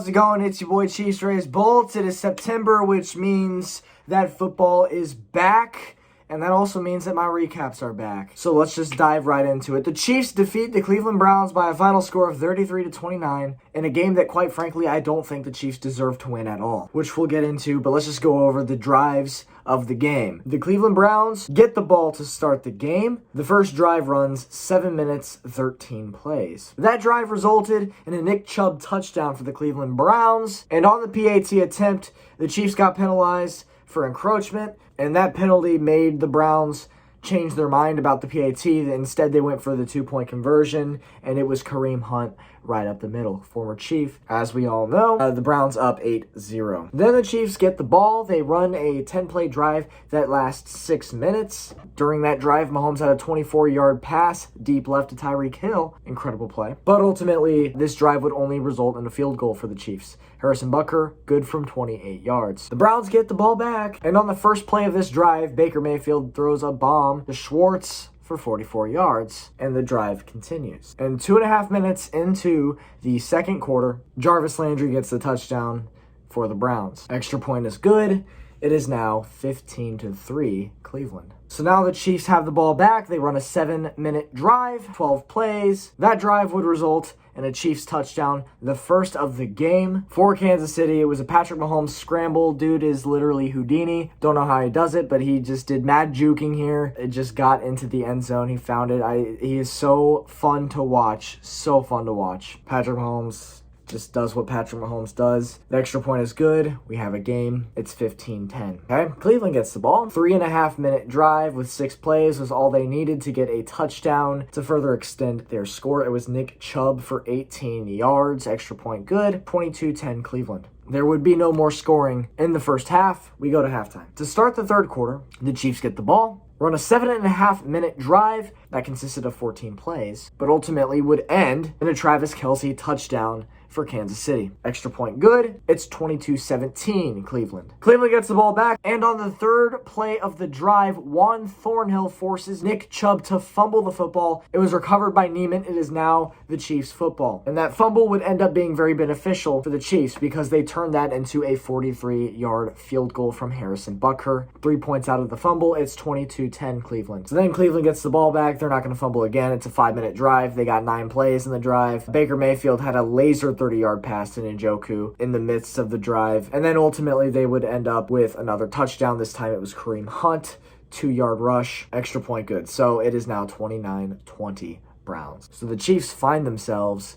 how's it going? It's your boy Chiefs Rays Bolts. It is September, which means that football is back, and that also means that my recaps are back. So let's just dive right into it. The Chiefs defeat the Cleveland Browns by a final score of 33-29 in a game that, quite frankly, I don't think the Chiefs deserve to win at all, which we'll get into, but let's just go over the drives of the game. The Cleveland Browns get the ball to start the game. The first drive runs 7 minutes, 13 plays. That drive resulted in a Nick Chubb touchdown for the Cleveland Browns, and on the PAT attempt, the Chiefs got penalized for encroachment, and that penalty made the Browns change their mind about the PAT. Instead, they went for the 2-point conversion, and it was Kareem Hunt right up the middle. Former Chief, as we all know. The Browns up 8-0. Then the Chiefs get the ball. They run a 10-play drive that lasts 6 minutes. During that drive, Mahomes had a 24-yard pass deep left to Tyreek Hill. Incredible play. But ultimately, this drive would only result in a field goal for the Chiefs. Harrison Butker, good from 28 yards. The Browns get the ball back, and on the first play of this drive, Baker Mayfield throws a bomb to Schwartz for 44 yards, and the drive continues. And 2.5 minutes into the second quarter, Jarvis Landry gets the touchdown for the Browns. Extra point is good. It is now 15-3 Cleveland. So now the Chiefs have the ball back. They run a 7-minute drive, 12 plays. That drive would result in a Chiefs touchdown, the first of the game for Kansas City. It was a Patrick Mahomes scramble. Dude is literally Houdini. Don't know how he does it, but he just did mad juking here. It just got into the end zone. He found it. He is so fun to watch. So fun to watch. Patrick Mahomes just does what Patrick Mahomes does. The extra point is good. We have a game. It's 15-10. Okay? Cleveland gets the ball. 3.5 minute drive with 6 plays was all they needed to get a touchdown to further extend their score. It was Nick Chubb for 18 yards. Extra point good. 22-10 Cleveland. There would be no more scoring in the first half. We go to halftime. To start the third quarter, the Chiefs get the ball, run a 7.5 minute drive that consisted of 14 plays, but ultimately would end in a Travis Kelce touchdown for Kansas City. Extra point good. It's 22-17 Cleveland. Cleveland gets the ball back, and on the third play of the drive, Juan Thornhill forces Nick Chubb to fumble the football. It was recovered by Neiman. It is now the Chiefs' football. And that fumble would end up being very beneficial for the Chiefs because they turned that into a 43-yard field goal from Harrison Butker. 3 points out of the fumble. It's 22-10 Cleveland. So then Cleveland gets the ball back. They're not going to fumble again. It's a 5-minute drive. They got 9 plays in the drive. Baker Mayfield had a laser 30-yard pass to Njoku in the midst of the drive. And then ultimately they would end up with another touchdown. This time it was Kareem Hunt, 2-yard rush, extra point good. So it is now 29-20 Browns. So the Chiefs find themselves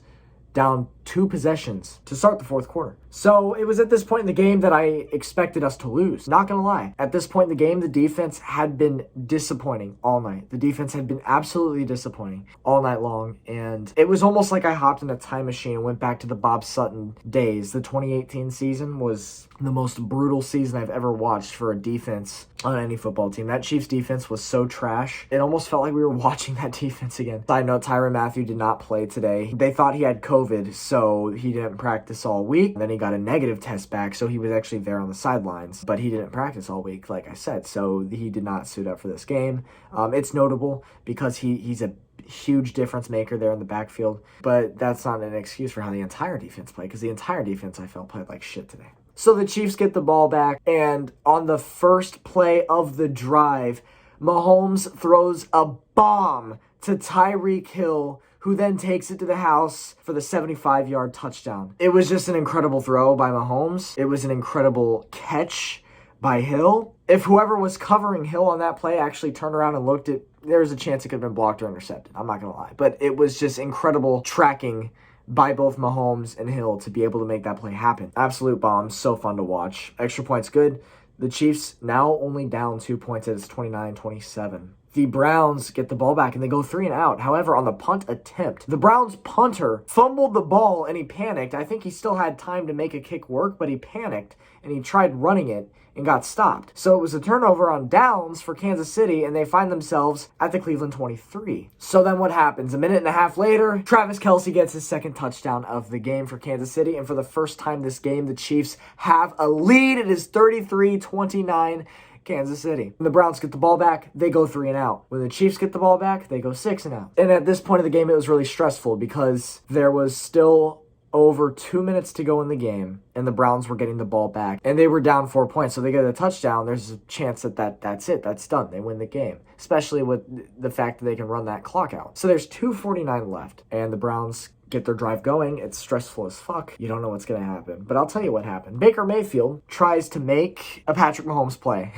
down 2 possessions to start the fourth quarter. So it was at this point in the game that I expected us to lose. Not gonna lie. At this point in the game, the defense had been disappointing all night. The defense had been absolutely disappointing all night long. And it was almost like I hopped in a time machine and went back to the Bob Sutton days. The 2018 season was the most brutal season I've ever watched for a defense on any football team. That Chiefs defense was so trash. It almost felt like we were watching that defense again. Side note, Tyrann Mathieu did not play today. They thought he had COVID, so he didn't practice all week. Then he got a negative test back, so he was actually there on the sidelines, but he didn't practice all week, like I said, so he did not suit up for this game. It's notable because he's a huge difference maker there in the backfield, but that's not an excuse for how the entire defense played, because the entire defense I felt played like shit today. So the Chiefs get the ball back, and on the first play of the drive, Mahomes throws a bomb to Tyreek Hill, who then takes it to the house for the 75-yard touchdown. It was just an incredible throw by Mahomes. It was an incredible catch by Hill. If whoever was covering Hill on that play actually turned around and looked at, there was a chance it could have been blocked or intercepted. I'm not going to lie. But it was just incredible tracking by both Mahomes and Hill to be able to make that play happen. Absolute bomb. So fun to watch. Extra points good. The Chiefs now only down 2 points. It's 29-27. The Browns get the ball back and they go 3 and out. However, on the punt attempt, the Browns punter fumbled the ball and he panicked. I think he still had time to make a kick work, but he panicked and he tried running it and got stopped. So it was a turnover on downs for Kansas City, and they find themselves at the Cleveland 23. So then what happens? A minute and a half later, Travis Kelce gets his second touchdown of the game for Kansas City, and for the first time this game, the Chiefs have a lead. It is 33-29 Kansas City. When the Browns get the ball back, they go 3 and out. When the Chiefs get the ball back, they go 6 and out. And at this point of the game, it was really stressful because there was still over 2 minutes to go in the game, and the Browns were getting the ball back, and they were down 4 points, so they get a touchdown. There's a chance that's it. That's done. They win the game, especially with the fact that they can run that clock out. So there's 2:49 left, and the Browns get their drive going. It's stressful as fuck. You don't know what's going to happen. But I'll tell you what happened. Baker Mayfield tries to make a Patrick Mahomes play.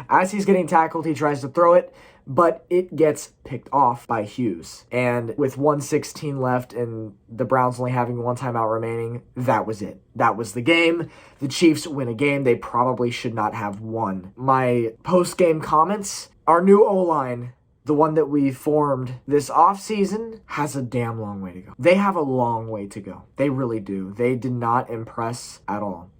As he's getting tackled, he tries to throw it, but it gets picked off by Hughes. And with 1:16 left and the Browns only having one timeout remaining, that was it. That was the game. The Chiefs win a game they probably should not have won. My post-game comments, our new O-line, the one that we formed this offseason, has a damn long way to go. They have a long way to go. They really do. They did not impress at all.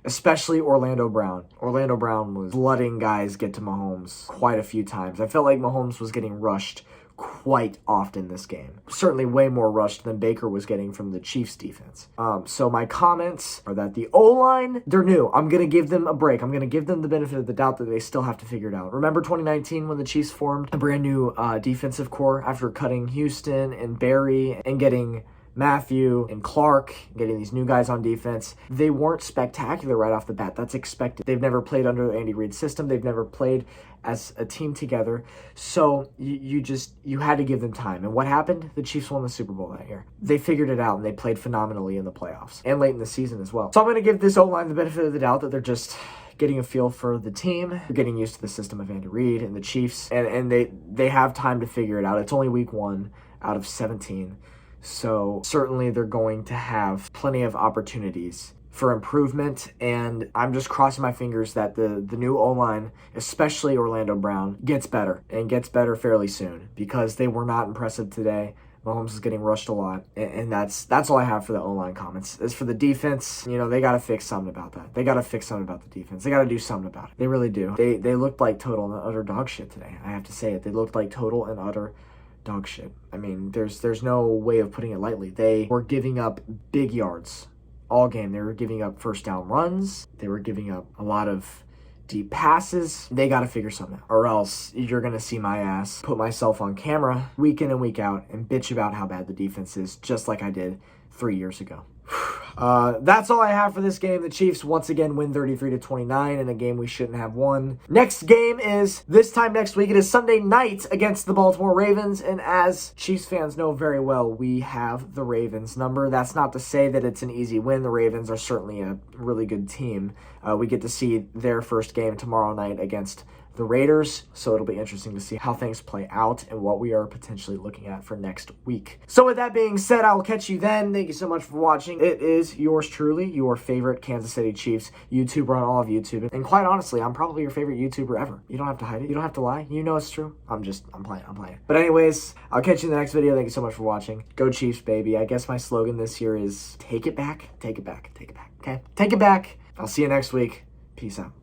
Especially Orlando Brown. Orlando Brown was letting guys get to Mahomes quite a few times. I felt like Mahomes was getting rushed quite often this game. Certainly way more rushed than Baker was getting from the Chiefs defense. So my comments are that the O-line, they're new. I'm going to give them a break. I'm going to give them the benefit of the doubt that they still have to figure it out. Remember 2019 when the Chiefs formed a brand new defensive core after cutting Houston and Barry and getting Matthew and Clark, getting these new guys on defense. They weren't spectacular right off the bat. That's expected. They've never played under the Andy Reid system. They've never played as a team together. So you had to give them time. And what happened? The Chiefs won the Super Bowl that year. They figured it out and they played phenomenally in the playoffs and late in the season as well. So I'm going to give this O-line the benefit of the doubt that they're just getting a feel for the team. They're getting used to the system of Andy Reid and the Chiefs. And they have time to figure it out. It's only week 1 out of 17. So certainly they're going to have plenty of opportunities for improvement, and I'm just crossing my fingers that the new O-line, especially Orlando Brown, gets better and gets better fairly soon, because they were not impressive today. Mahomes is getting rushed a lot, and that's all I have for the O-line comments. As for the defense, they got to fix something about that. They got to fix something about the defense. They got to do something about it. They really do. They looked like total and utter dog shit today. I have to say it. They looked like total and utter dog shit. I mean, there's no way of putting it lightly. They were giving up big yards all game. They were giving up first down runs. They were giving up a lot of deep passes. They got to figure something out, or else you're going to see my ass put myself on camera week in and week out and bitch about how bad the defense is, just like I did 3 years ago. That's all I have for this game. The Chiefs once again win 33-29 in a game we shouldn't have won. Next game is this time next week. It is Sunday night against the Baltimore Ravens, and as Chiefs fans know very well, we have the Ravens number. That's not to say that it's an easy win. The Ravens are certainly a really good team. We get to see their first game tomorrow night against the Raiders, so it'll be interesting to see how things play out and what we are potentially looking at for next week. So with that being said, I will catch you then. Thank you so much for watching. It is yours truly, your favorite Kansas City Chiefs YouTuber on all of YouTube. And quite honestly, I'm probably your favorite YouTuber ever. You don't have to hide it. You don't have to lie. You know it's true. I'm playing. But anyways, I'll catch you in the next video. Thank you so much for watching. Go Chiefs, baby. I guess my slogan this year is take it back, take it back, take it back. Okay? Take it back. I'll see you next week. Peace out.